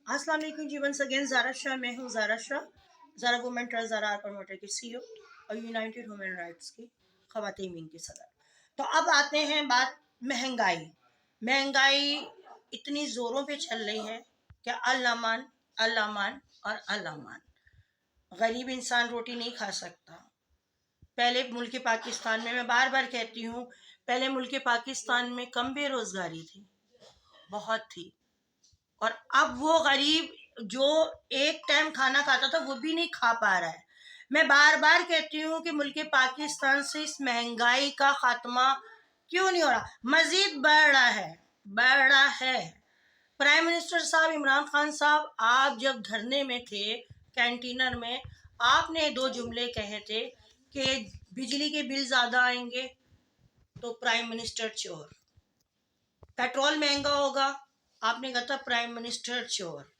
अस्सलाम वालेकुम जी, वंस अगेन ज़ारा शाह। मैं हूँ Zara Shah, Zara women trust Zara R promoter की सीईओ और यूनाइटेड ह्यूमन राइट्स की ख़वातीन विंग की सदर। तो अब आते हैं बात महंगाई। महंगाई इतनी ज़ोरों पे चल रही है कि अल्लामान अल्लामान और अल्लामान। गरीब इंसान रोटी नहीं खा सकता। पहले मुल्क पाकिस्तान में, मैं बार बार कहती हूँ, पहले मुल्क पाकिस्तान में कम बेरोज़गारी थी, बहुत थी। और अब वो गरीब जो एक टाइम खाना खाता था वो भी नहीं खा पा रहा है। मैं बार बार कहती हूँ कि मुल्क पाकिस्तान से इस महंगाई का खात्मा क्यों नहीं हो रहा, मजीद बढ़ रहा है। प्राइम मिनिस्टर साहब इमरान खान साहब, आप जब धरने में थे कैंटीनर में, आपने दो जुमले कहे थे कि बिजली के बिल ज्यादा आएंगे तो प्राइम मिनिस्टर चोर, पेट्रोल महंगा होगा, आपने कहा था प्राइम मिनिस्टर चोर,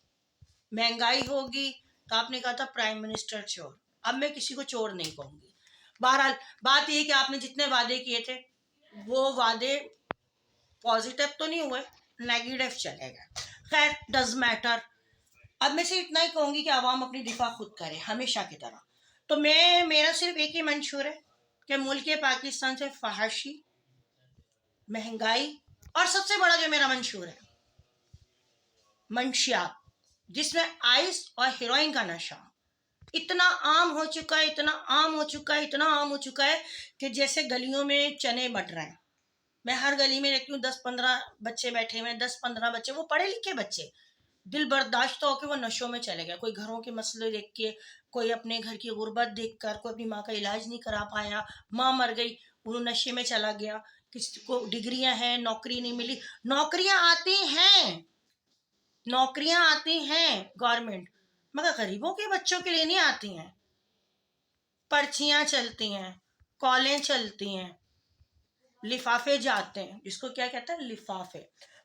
महंगाई होगी तो आपने कहा था प्राइम मिनिस्टर चोर। अब मैं किसी को चोर नहीं कहूंगी। बहरहाल बात यह कि आपने जितने वादे किए थे वो वादे पॉजिटिव तो नहीं हुए, नेगेटिव चले गए। खैर, डज मैटर। अब मैं सिर्फ इतना ही कहूंगी कि आवाम अपनी दिफा खुद करे हमेशा की तरह। तो मेरा सिर्फ एक ही मंशूर है कि मुल्क पाकिस्तान से फहाशी, महंगाई और सबसे बड़ा जो मेरा मंशूर है मंशियात, जिसमें आइस और हीरोइन का नशा इतना आम हो चुका है, इतना आम हो चुका है, इतना आम हो चुका है कि जैसे गलियों में चने बट रहे हैं। मैं हर गली में देखती हूँ 10-15 बच्चे बैठे हुए हैं, 10-15 बच्चे, वो पढ़े लिखे बच्चे, दिल बर्दाश्त होकर वो नशों में चले गए। कोई घरों के मसले देख के, कोई अपने घर की गुर्बत देख कर, कोई अपनी माँ का इलाज नहीं करा पाया, माँ मर गई, वो नशे में चला गया। किसी को डिग्रियां हैं, नौकरी नहीं मिली। नौकरियां आती हैं गवर्नमेंट, मगर गरीबों के बच्चों के लिए नहीं आती हैं। पर्चियां चलती हैं, कॉलें चलती हैं, लिफाफे जाते हैं, जिसको क्या कहते हैं, लिफाफे।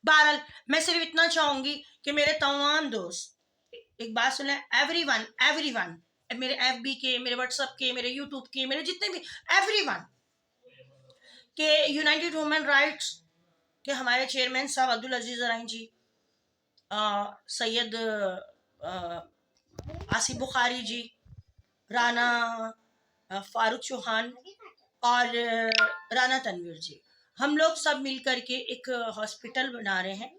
बहरहाल मैं सिर्फ इतना चाहूंगी कि मेरे तमाम दोस्त एक बात सुने, एवरीवन, मेरे एफबी के, मेरे व्हाट्सएप के, मेरे यूट्यूब के, मेरे जितने भी एवरीवन, के यूनाइटेड ह्यूमन राइट्स के हमारे चेयरमैन साहब अब्दुल अजीज अराइन जी, सैयद आसिफ बुखारी जी, राना फारूक चौहान और राना तनवीर जी, हम लोग सब मिल करके एक हॉस्पिटल बना रहे हैं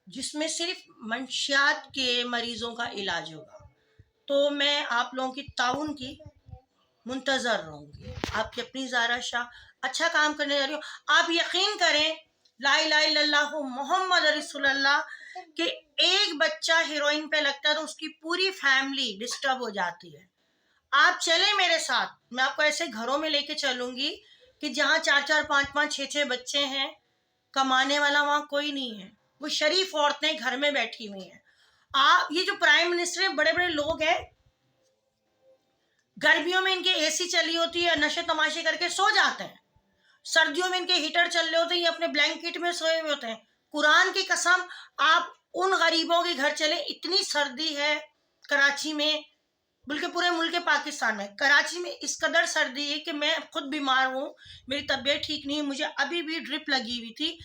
जिसमें सिर्फ मंशियात के मरीजों का इलाज होगा। तो मैं आप लोगों की ताउन की मुंतजर रहूंगी। आपकी अपनी ज़ारा शाह अच्छा काम करने जा रही हो। आप यकीन करें, ला इलाहा इल्लल्लाह मोहम्मद रसूलुल्लाह, कि एक बच्चा हीरोइन पे लगता है तो उसकी पूरी फैमिली डिस्टर्ब हो जाती है। आप चले मेरे साथ, मैं आपको ऐसे घरों में लेके चलूंगी कि जहाँ 4-4, 5-5, 6-6 बच्चे हैं, कमाने वाला वहां कोई नहीं है, वो शरीफ औरतें घर में बैठी हुई हैं। आप ये जो प्राइम मिनिस्टर है, बड़े बड़े लोग हैं, गर्मियों में इनके एसी चली होती है, नशे तमाशे करके सो जाते हैं। सर्दियों में इनके हीटर चल रहे होते हैं, ये अपने ब्लैंकेट में सोए हुए होते हैं। कुरान की कसम, आप उन गरीबों के घर चले, इतनी सर्दी है कराची में, बल्कि पूरे मुल्क पाकिस्तान में, कराची में इस कदर सर्दी है कि मैं खुद बीमार हूँ, मेरी तबीयत ठीक नहीं है, मुझे अभी भी ड्रिप लगी हुई थी।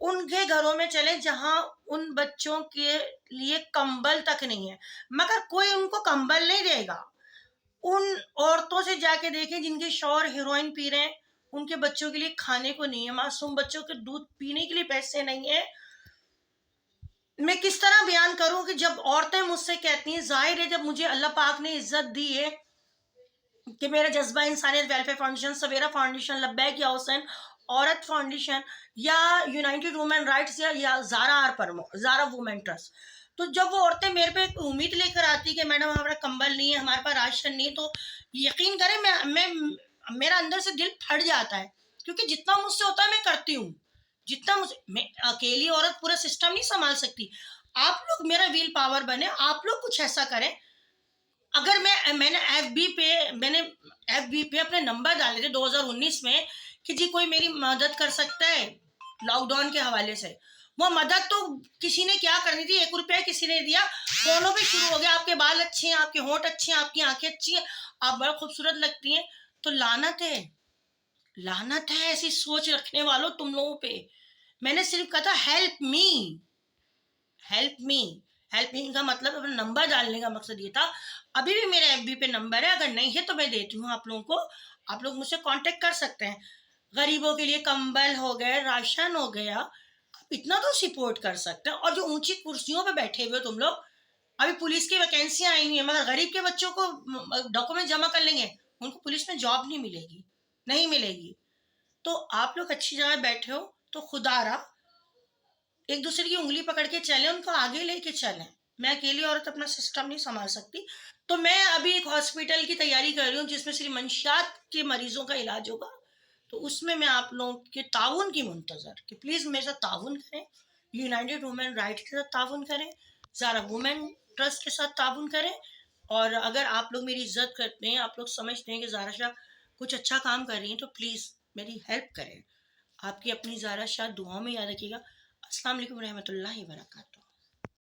उनके घरों में चले जहां उन बच्चों के लिए कंबल तक नहीं है, मगर कोई उनको कंबल नहीं देगा। उन औरतों से जाके देखें जिनके शौहर हीरोइन पी रहे हैं, उनके बच्चों के लिए खाने को नहीं है, मासूम बच्चों के दूध पीने के लिए पैसे नहीं है। मैं किस तरह बयान करूं कि जब औरतें मुझसे कहती हैं, जाहिर है जब मुझे अल्लाह पाक ने इज्जत दी है कि मेरा जज्बा इंसानियत वेलफेयर फाउंडेशन, सवेरा फाउंडेशन, लब्बैक या हुसैन औरत फाउंडेशन या यूनाइटेड वुमेन राइट्स या ज़ारा वुमेन ट्रस्ट, तो जब वो औरतें मेरे पे उम्मीद लेकर आती कि मैडम हमारा कंबल नहीं है, हमारे पास राशन नहीं है, तो यकीन करें मैं मेरा अंदर से दिल फट जाता है, क्योंकि जितना मुझसे होता है मैं करती हूँ। जितना मुझे, मैं अकेली औरत पूरा सिस्टम नहीं संभाल सकती। आप लोग मेरा व्हील पावर बने, आप लोग कुछ ऐसा करें। अगर मैंने एफबी पे अपने नंबर डाले थे 2019 में कि जी कोई मेरी मदद कर सकता है लॉकडाउन के हवाले से। वो मदद तो किसी ने क्या करनी थी, 1 रुपया किसी ने दिया, फोनों पे शुरू हो गया, आपके बाल अच्छे हैं, आपके होंठ अच्छे हैं, आपकी आंखें अच्छी हैं, आप बड़ा खूबसूरत लगती हैं। तो लानत है ऐसी सोच रखने वालों तुम लोगों पे। मैंने सिर्फ कहा था हेल्प मी, हेल्पिंग का मतलब अपना नंबर डालने का मकसद ये था। अभी भी मेरे एफबी पे नंबर है, अगर नहीं है तो मैं देती हूँ आप लोगों को, आप लोग मुझसे कांटेक्ट कर सकते हैं। गरीबों के लिए कंबल हो गए, राशन हो गया, आप इतना तो सपोर्ट कर सकते हैं। और जो ऊंची कुर्सियों पे बैठे हुए तुम लोग, अभी पुलिस की वैकेंसियां आई हुई है, मगर गरीब के बच्चों को डॉक्यूमेंट जमा कर लेंगे, उनको पुलिस में जॉब नहीं मिलेगी, नहीं मिलेगी। तो आप लोग अच्छी जगह बैठे हो तो खुदारा एक दूसरे की उंगली पकड़ के चलें, उनको आगे लेके चलें। मैं अकेली औरत अपना सिस्टम नहीं संभाल सकती। तो मैं अभी एक हॉस्पिटल की तैयारी कर रही हूँ जिसमें सिर्फ मंशियात के मरीजों का इलाज होगा। तो उसमें मैं आप लोगों के ताउन की मुंतजर कि प्लीज़ मेरे साथ ताउन करें, यूनाइटेड वुमेन राइट के साथ ताउन करें, ज़ारा वुमेन ट्रस्ट के साथ ताउन करें। और अगर आप लोग मेरी इज्जत करते हैं, आप लोग समझते हैं कि ज़ारा शाह कुछ अच्छा काम कर रही हैं, तो प्लीज़ मेरी हेल्प करें। आपकी अपनी ज़ारा शाह दुआओं में याद रखिएगा। अस्सलाम वालेकुम रहमतुल्लाहि व बरकातहू।